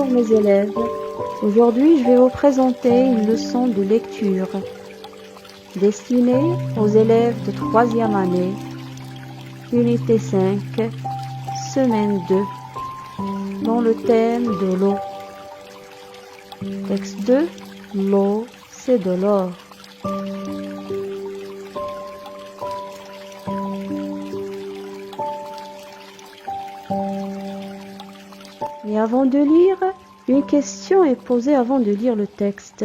Bonjour mes élèves. Aujourd'hui, je vais vous présenter une leçon de lecture destinée aux élèves de 3e année, unité 5, semaine 2, dans le thème de l'eau. Texte 2, l'eau, c'est de l'or. Et avant de lire, une question est posée avant de lire le texte.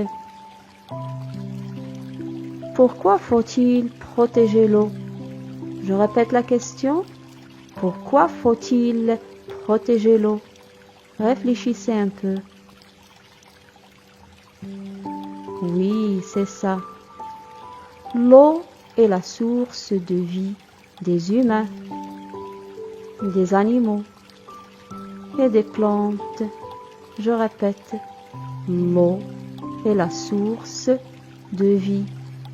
Pourquoi faut-il protéger l'eau? Je répète la question. Pourquoi faut-il protéger l'eau? Réfléchissez un peu. Oui, c'est ça. L'eau est la source de vie des humains, des animaux et des plantes. Je répète, l'eau est la source de vie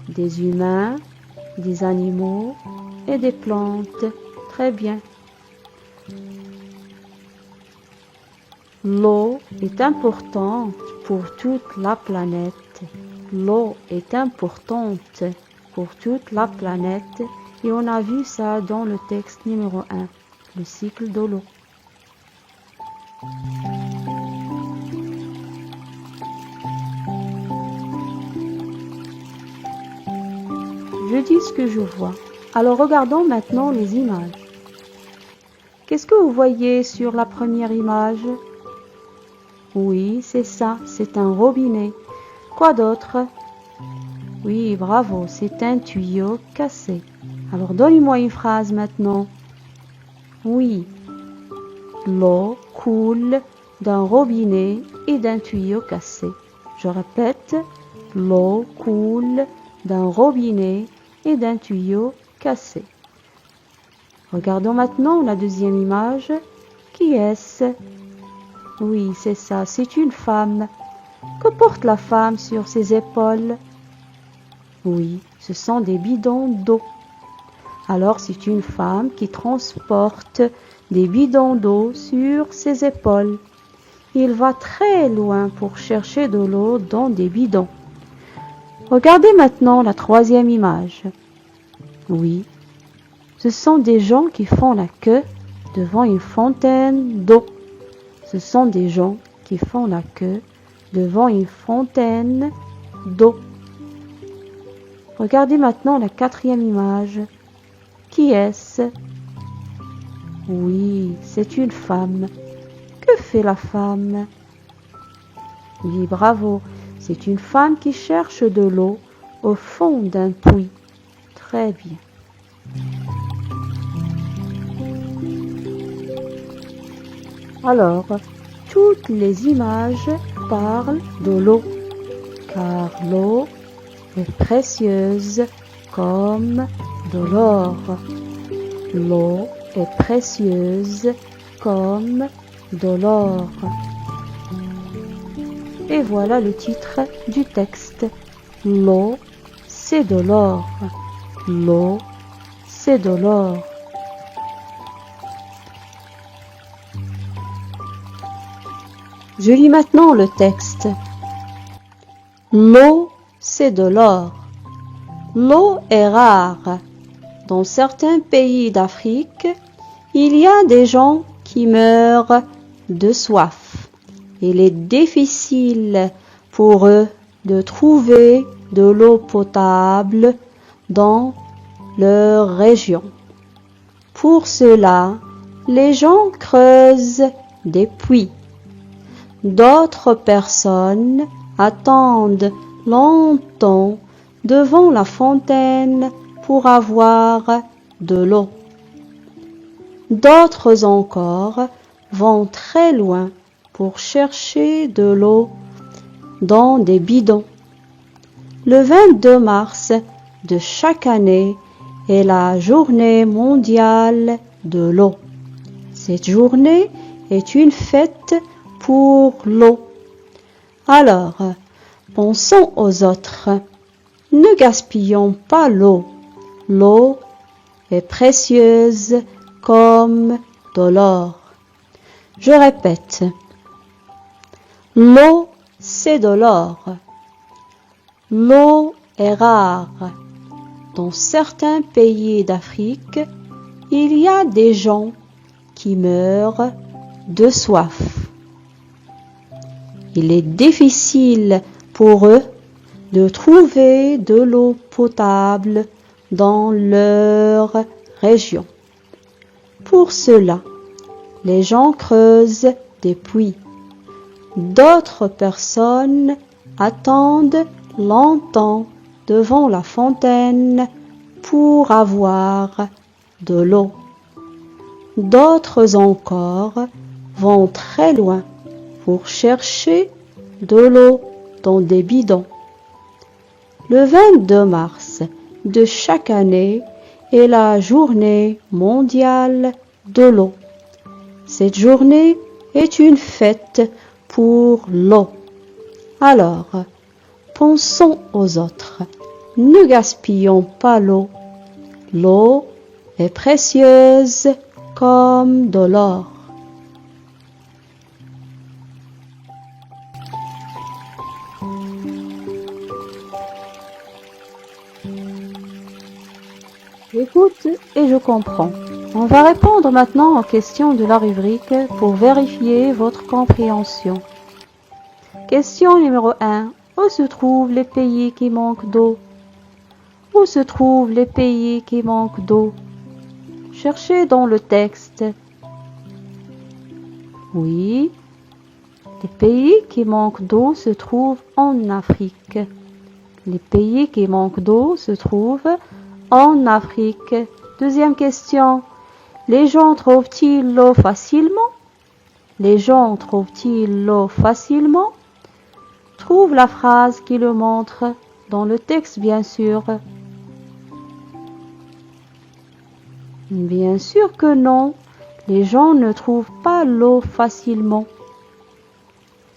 des humains, des animaux et des plantes. Très bien. L'eau est importante pour toute la planète. L'eau est importante pour toute la planète et on a vu ça dans le texte numéro 1, le cycle de l'eau. Je dis ce que je vois. Alors regardons maintenant les images. Qu'est-ce que vous voyez sur la première image? Oui, c'est ça, c'est un robinet. Quoi d'autre? Oui, bravo, c'est un tuyau cassé. Alors donnez-moi une phrase maintenant. Oui, l'eau coule d'un robinet et d'un tuyau cassé. Je répète, l'eau coule d'un robinet et d'un tuyau cassé. Regardons maintenant la deuxième image. Qui est-ce? Oui, c'est ça, c'est une femme. Que porte la femme sur ses épaules? Oui, ce sont des bidons d'eau. Alors c'est une femme qui transporte des bidons d'eau sur ses épaules. Il va très loin pour chercher de l'eau dans des bidons. Regardez maintenant la troisième image. Oui, ce sont des gens qui font la queue devant une fontaine d'eau. Ce sont des gens qui font la queue devant une fontaine d'eau. Regardez maintenant la quatrième image. Qui est-ce? Oui, c'est une femme. Que fait la femme? Oui, bravo. C'est une femme qui cherche de l'eau au fond d'un puits. Très bien. Alors, toutes les images parlent de l'eau, car l'eau est précieuse comme de l'or. L'eau est précieuse comme de l'or. Et voilà le titre du texte. L'eau, c'est de l'or. L'eau, c'est de l'or. Je lis maintenant le texte. L'eau, c'est de l'or. L'eau est rare. Dans certains pays d'Afrique, il y a des gens qui meurent de soif. Il est difficile pour eux de trouver de l'eau potable dans leur région. Pour cela, les gens creusent des puits. D'autres personnes attendent longtemps devant la fontaine pour avoir de l'eau. D'autres encore vont très loin pour chercher de l'eau dans des bidons. Le 22 mars de chaque année est la journée mondiale de l'eau. Cette journée est une fête pour l'eau. Alors, pensons aux autres. Ne gaspillons pas l'eau. L'eau est précieuse comme de l'or. Je répète. L'eau, c'est de l'or. L'eau est rare. Dans certains pays d'Afrique, il y a des gens qui meurent de soif. Il est difficile pour eux de trouver de l'eau potable dans leur région. Pour cela, les gens creusent des puits. D'autres personnes attendent longtemps devant la fontaine pour avoir de l'eau. D'autres encore vont très loin pour chercher de l'eau dans des bidons. Le 22 mars de chaque année est la journée mondiale de l'eau. Cette journée est une fête pour l'eau. Alors, pensons aux autres. Ne gaspillons pas l'eau. L'eau est précieuse comme de l'or. J'écoute et je comprends. On va répondre maintenant aux questions de la rubrique pour vérifier votre compréhension. Question numéro 1. Où se trouvent les pays qui manquent d'eau? Où se trouvent les pays qui manquent d'eau? Cherchez dans le texte. Oui, les pays qui manquent d'eau se trouvent en Afrique. Les pays qui manquent d'eau se trouvent en Afrique. Deuxième question. Les gens trouvent-ils l'eau facilement? Les gens trouvent-ils l'eau facilement? Trouve la phrase qui le montre dans le texte, bien sûr. Bien sûr que non. Les gens ne trouvent pas l'eau facilement.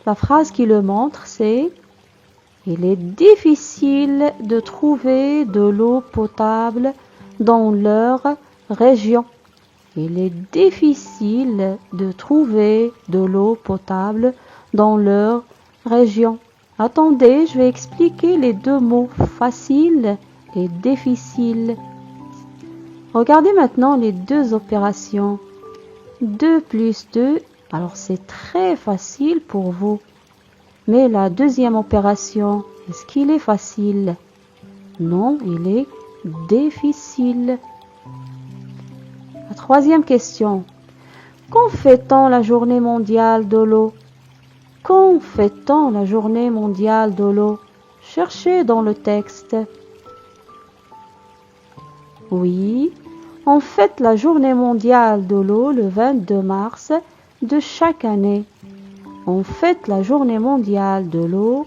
La phrase qui le montre, c'est « Il est difficile de trouver de l'eau potable dans leur région. » Il est difficile de trouver de l'eau potable dans leur région. Attendez, je vais expliquer les deux mots « facile » et « difficile ». Regardez maintenant les deux opérations. 2 plus 2, alors c'est très facile pour vous. Mais la deuxième opération, est-ce qu'il est facile? Non, il est difficile. La troisième question. Quand fait-on la journée mondiale de l'eau? Quand fait-on la journée mondiale de l'eau? Cherchez dans le texte. Oui, on fête la journée mondiale de l'eau le 22 mars de chaque année. On fête la journée mondiale de l'eau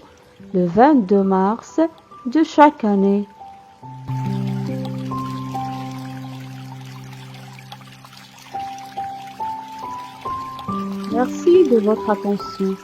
le 22 mars de chaque année. Merci de votre attention.